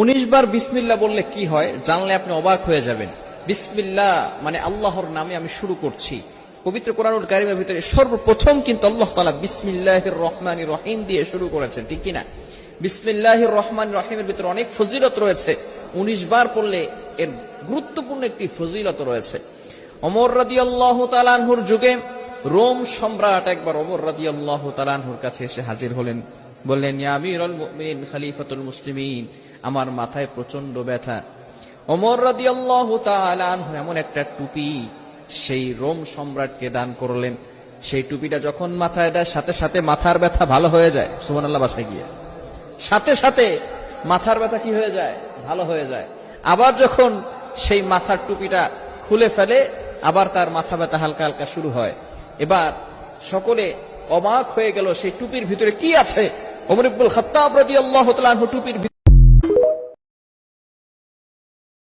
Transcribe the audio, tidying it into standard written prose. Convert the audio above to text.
19 বার বিসমিল্লাহ বললে কি হয় জানলে আপনি অবাক হয়ে যাবেন। বিসমিল্লাহ মানে আল্লাহর নামে আমি শুরু করছি। পবিত্র কোরআনুল কারীমের ভিতরে সর্বপ্রথম কিন্তু আল্লাহ তাআলা বিসমিল্লাহির রহমানির রহিম দিয়ে শুরু করেছেন, ঠিক কি না? বিসমিল্লাহির রহমানির রহিমের ভিতরে অনেক ফজিলত রয়েছে। 19 বার পড়লে এর গুরুত্বপূর্ণ একটি ফজিলত রয়েছে। ওমর রাদিয়াল্লাহু তাআলা আনহুর যুগে রোম সম্রাট একবার ওমর রাদিয়াল্লাহু তাআলা আনহুর কাছে এসে হাজির হলেন। বললেন, ইয়া আমিরুল মুমিনিন খলিফাতুল মুসলিমিন, আমার মাথায় প্রচন্ড ব্যথা। ওমর রাদিয়াল্লাহু তাআলা আনহু এমন একটা টুপি সেই রোম সম্রাটকে দান করলেন। সেই টুপিটা যখন মাথায় দেয় সাথে সাথে মাথার ব্যথা ভালো হয়ে যায়। সুবহানাল্লাহ, বাসায় গিয়ে সাথে সাথে মাথার ব্যথা কি হয়ে যায়? ভালো হয়ে যায়। আবার যখন সেই মাথার টুপিটা খুলে ফেলে আবার তার মাথা ব্যথা হালকা হালকা শুরু হয়। এবার সকলে অবাক হয়ে গেল সেই টুপির ভিতরে কি আছে। ওমর ইবনুল খাত্তাব রাদিয়াল্লাহু তাআলা আনহু টুপির